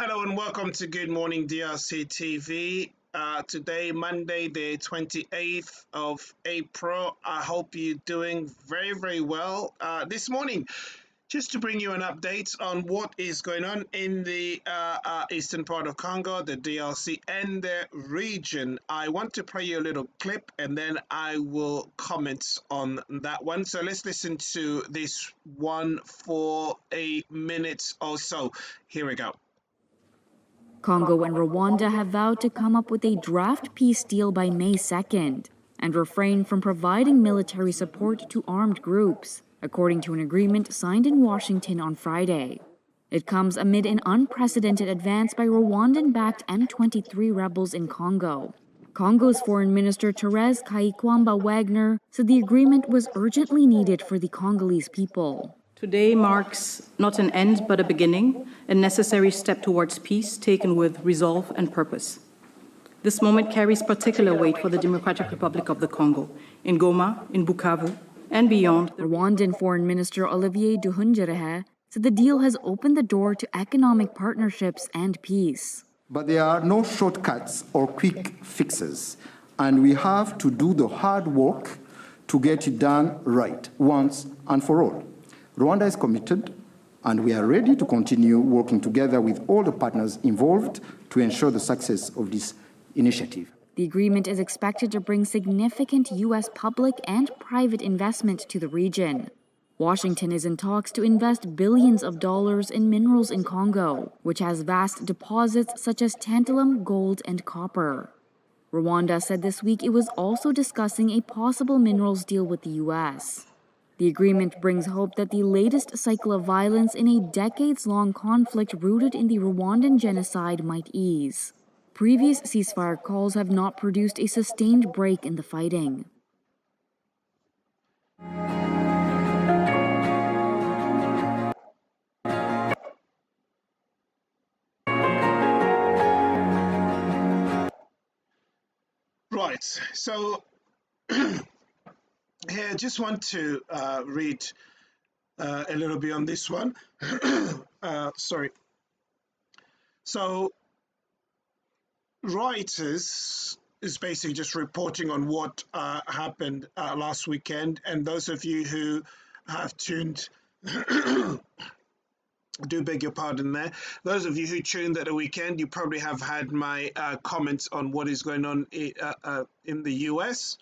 Hello and welcome to Good Morning DRC TV. Today, Monday, the 28th of April. I hope you're doing very, very well. This morning, just to bring you an update on what is going on in the eastern part of Congo, the DRC, and the region. I want to play you a little clip and then I will comment on that one. So let's listen to this one for a minute or so. Here we go. Congo and Rwanda have vowed to come up with a draft peace deal by May 2nd and refrain from providing military support to armed groups, according to an agreement signed in Washington on Friday. It comes amid an unprecedented advance by Rwandan-backed M23 rebels in Congo. Congo's Foreign Minister Therese Kaikwamba Wagner said the agreement was urgently needed for the Congolese people. Today marks not an end but a beginning, a necessary step towards peace taken with resolve and purpose. This moment carries particular weight for the Democratic Republic of the Congo, in Goma, in Bukavu, and beyond. Rwandan Foreign Minister Olivier Nduhungirehe said the deal has opened the door to economic partnerships and peace. But there are no shortcuts or quick fixes, and we have to do the hard work to get it done right, once and for all. Rwanda is committed, and we are ready to continue working together with all the partners involved to ensure the success of this initiative. The agreement is expected to bring significant U.S. public and private investment to the region. Washington is in talks to invest billions of dollars in minerals in Congo, which has vast deposits such as tantalum, gold, and copper. Rwanda said this week it was also discussing a possible minerals deal with the U.S. The agreement brings hope that the latest cycle of violence in a decades-long conflict rooted in the Rwandan genocide might ease. Previous ceasefire calls have not produced a sustained break in the fighting. Right, so here, I just want to read a little bit on this one. Sorry. So, Reuters is basically just reporting on what happened last weekend, and those of you who have tuned, do beg your pardon there. Those of you who tuned at the weekend, you probably have had my comments on what is going on in the US.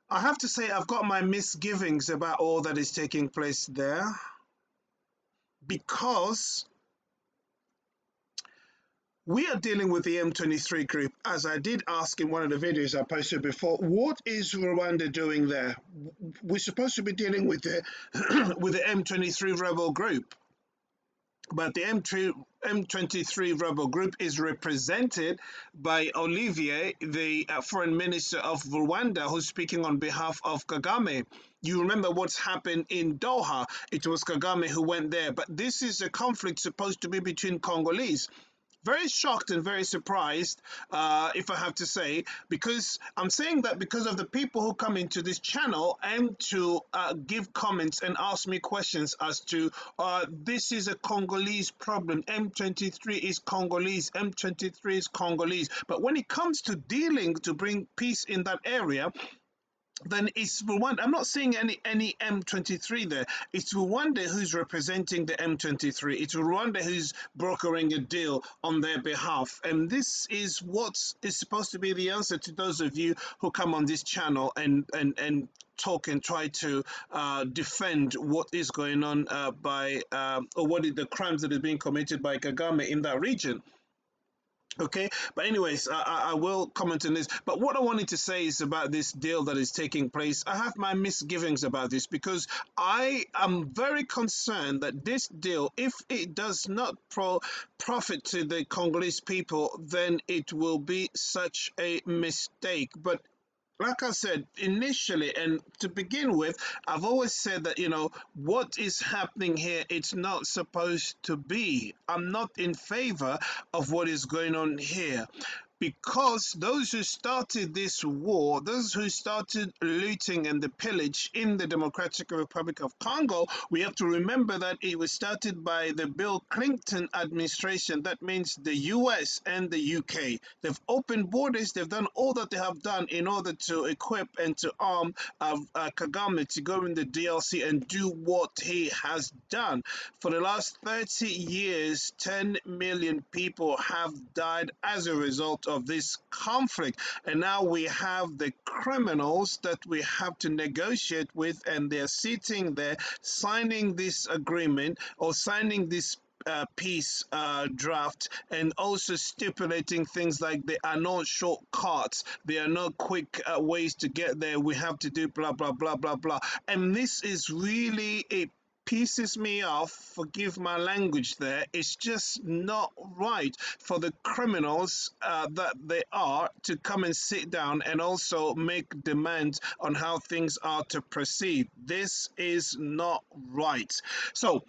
I have to say I've got my misgivings about all that is taking place there, because we are dealing with the M23 group. As I did ask in one of the videos I posted before, what is Rwanda doing there? We're supposed to be dealing with the with the M23 rebel group, but the M23 rebel group is represented by Olivier, the foreign minister of Rwanda, who's speaking on behalf of Kagame. You remember what's happened in Doha. It was Kagame who went there, but this is a conflict supposed to be between Congolese. Very shocked and very surprised, if I have to say, because I'm saying that because of the people who come into this channel and to give comments and ask me questions as to this is a Congolese problem, M23 is Congolese, M23 is Congolese. But when it comes to dealing to bring peace in that area, then it's Rwanda. I'm not seeing any M23 there. It's Rwanda who's representing the M23. It's Rwanda who's brokering a deal on their behalf. And this is what is supposed to be the answer to those of you who come on this channel and talk and try to defend what is going on or what is the crimes that are being committed by Kagame in that region. Okay, but anyways, I will comment on this. But what I wanted to say is about this deal that is taking place. I have my misgivings about this because I am very concerned that this deal, if it does not profit to the Congolese people, then it will be such a mistake. But like I said initially, and to begin with, I've always said that, what is happening here, it's not supposed to be. I'm not in favor of what is going on here, because those who started this war, those who started looting and the pillage in the Democratic Republic of Congo, we have to remember that it was started by the Bill Clinton administration. That means the US and the UK. They've opened borders, they've done all that they have done in order to equip and to arm Kagame to go in the DRC and do what he has done. For the last 30 years, 10 million people have died as a result of this conflict. And now we have the criminals that we have to negotiate with, and they're sitting there signing this agreement or signing this peace draft, and also stipulating things like there are no shortcuts, there are no quick ways to get there, we have to do blah blah blah blah blah. And this is really, it pisses me off, forgive my language there. It's just not right for the criminals that they are to come and sit down and also make demands on how things are to proceed. This is not right. So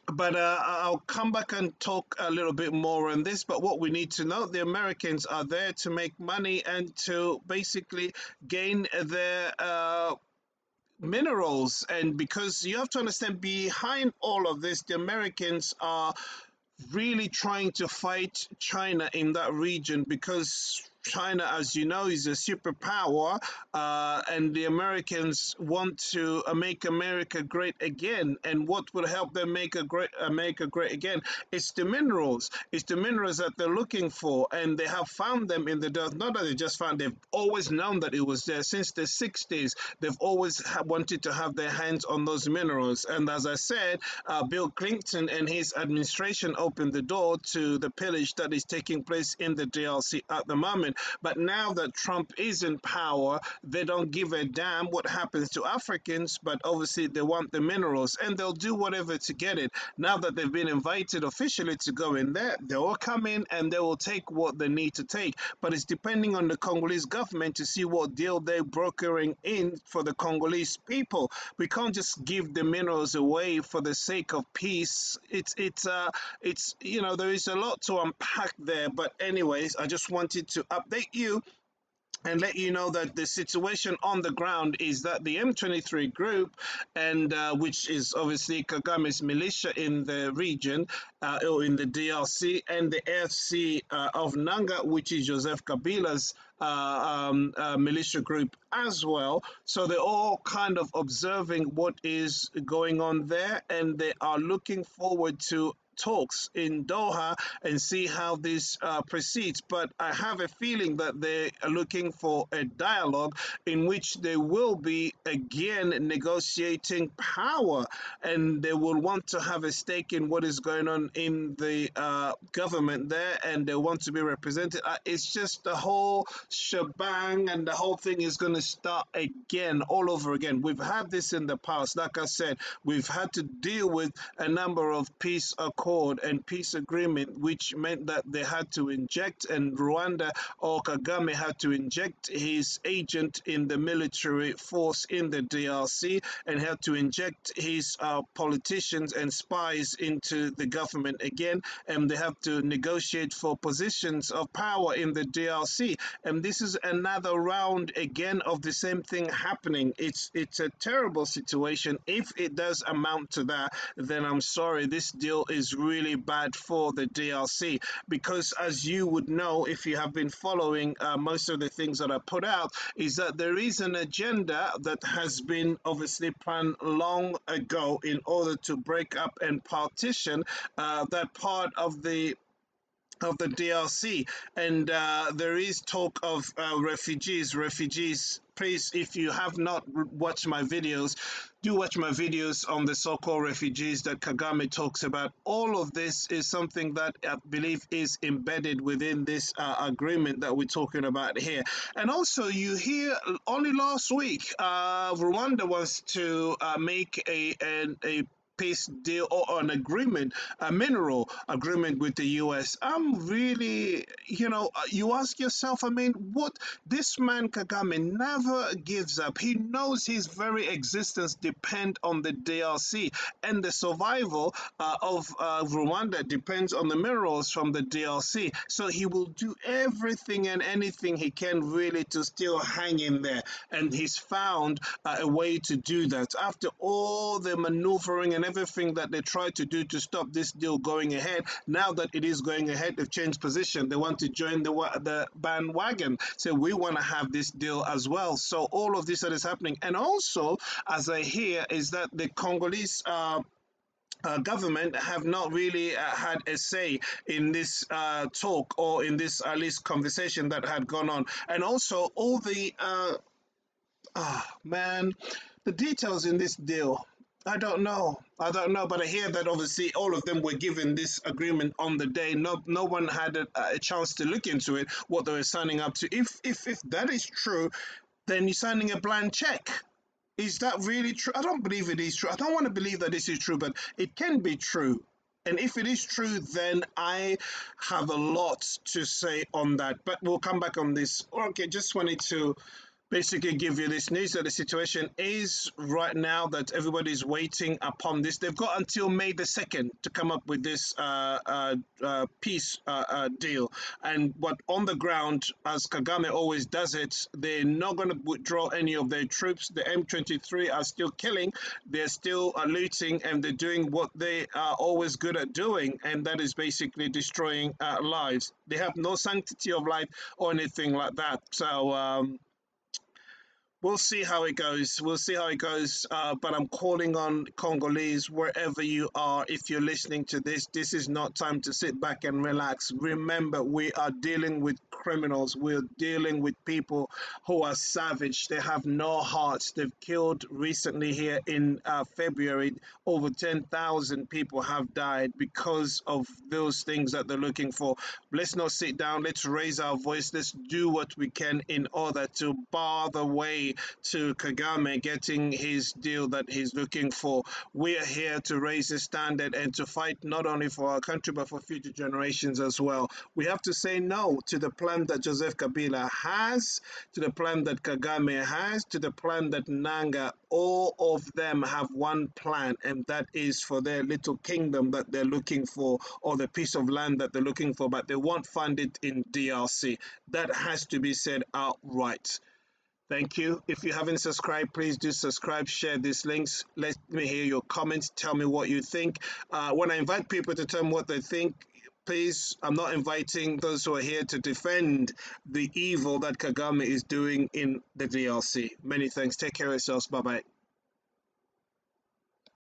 but I'll come back and talk a little bit more on this. But what we need to know, the Americans are there to make money and to basically gain their minerals. And because you have to understand, behind all of this, the Americans are really trying to fight China in that region, because China, as you know, is a superpower, and the Americans want to make America great again. And what will help them make America great again? It's the minerals. It's the minerals that they're looking for, and they have found them in the dirt. Not that they just found; they've always known that it was there since the '60s. They've always wanted to have their hands on those minerals. And as I said, Bill Clinton and his administration opened the door to the pillage that is taking place in the DRC at the moment. But now that Trump is in power, they don't give a damn what happens to Africans, but obviously they want the minerals, and they'll do whatever to get it. Now that they've been invited officially to go in there, they will come in and they will take what they need to take. But it's depending on the Congolese government to see what deal they're brokering in for the Congolese people. We can't just give the minerals away for the sake of peace. It's there is a lot to unpack there. But anyways, I just wanted to update you and let you know that the situation on the ground is that the M23 group, and which is obviously Kagame's militia in the region, or in the DRC, and the AFC of Nanga, which is Joseph Kabila's militia group as well. So they're all kind of observing what is going on there, and they are looking forward to talks in Doha and see how this proceeds. But I have a feeling that they are looking for a dialogue in which they will be again negotiating power, and they will want to have a stake in what is going on in the government there, and they want to be represented. It's just the whole shebang, and the whole thing is going to start again, all over again. We've had this in the past. Like I said, we've had to deal with a number of peace accords and peace agreement, which meant that they had to inject, and Rwanda or Kagame had to inject his agent in the military force in the DRC, and had to inject his politicians and spies into the government again, and they have to negotiate for positions of power in the DRC. And this is another round again of the same thing happening. It's a terrible situation. If it does amount to that, then I'm sorry, this deal is really bad for the DRC, because as you would know if you have been following most of the things that I put out, is that there is an agenda that has been obviously planned long ago in order to break up and partition that part of the DRC, and there is talk of refugees. Please, if you have not watched my videos, do watch my videos on the so-called refugees that Kagame talks about. All of this is something that I believe is embedded within this agreement that we're talking about here. And also, you hear only last week, Rwanda wants to make a peace deal or an agreement, a mineral agreement with the US. I'm really, you ask yourself, I mean, what this man Kagame never gives up. He knows his very existence depends on the DRC, and the survival of Rwanda depends on the minerals from the DRC. So he will do everything and anything he can really to still hang in there. And he's found a way to do that. After all the maneuvering and everything that they tried to do to stop this deal going ahead, now that it is going ahead, they've changed position. They want to join the bandwagon. So we want to have this deal as well. So all of this that is happening. And also, as I hear, is that the Congolese government have not really had a say in this talk or in this at least conversation that had gone on. And also all the man, the details in this deal. I don't know. I don't know, but I hear that obviously all of them were given this agreement on the day. No one had a chance to look into it, what they were signing up to. If that is true, then you're signing a blank check. Is that really true? I don't believe it is true. I don't want to believe that this is true, but it can be true. And if it is true, then I have a lot to say on that. But we'll come back on this. Okay, just wanted to basically give you this news that the situation is right now that everybody's waiting upon this. They've got until May the 2nd to come up with this peace deal. And what on the ground, as Kagame always does it, they're not going to withdraw any of their troops. The M23 are still killing, they're still looting, and they're doing what they are always good at doing, and that is basically destroying lives. They have no sanctity of life or anything like that. So, we'll see how it goes. We'll see how it goes. But I'm calling on Congolese, wherever you are, if you're listening to this, this is not time to sit back and relax. Remember, we are dealing with criminals. We're dealing with people who are savage. They have no hearts. They've killed recently here in February. Over 10,000 people have died because of those things that they're looking for. Let's not sit down. Let's raise our voice. Let's do what we can in order to bar the way to Kagame getting his deal that he's looking for. We are here to raise the standard and to fight not only for our country but for future generations as well. We have to say no to the plan that Joseph Kabila has, to the plan that Kagame has, to the plan that Nanga. All of them have one plan, and that is for their little kingdom that they're looking for, or the piece of land that they're looking for, but they won't fund it in DRC. That has to be said outright. Thank you. If you haven't subscribed, please do subscribe, share these links. Let me hear your comments. Tell me what you think. When I invite people to tell me what they think, please, I'm not inviting those who are here to defend the evil that Kagame is doing in the DRC. Many thanks. Take care of yourselves. Bye-bye.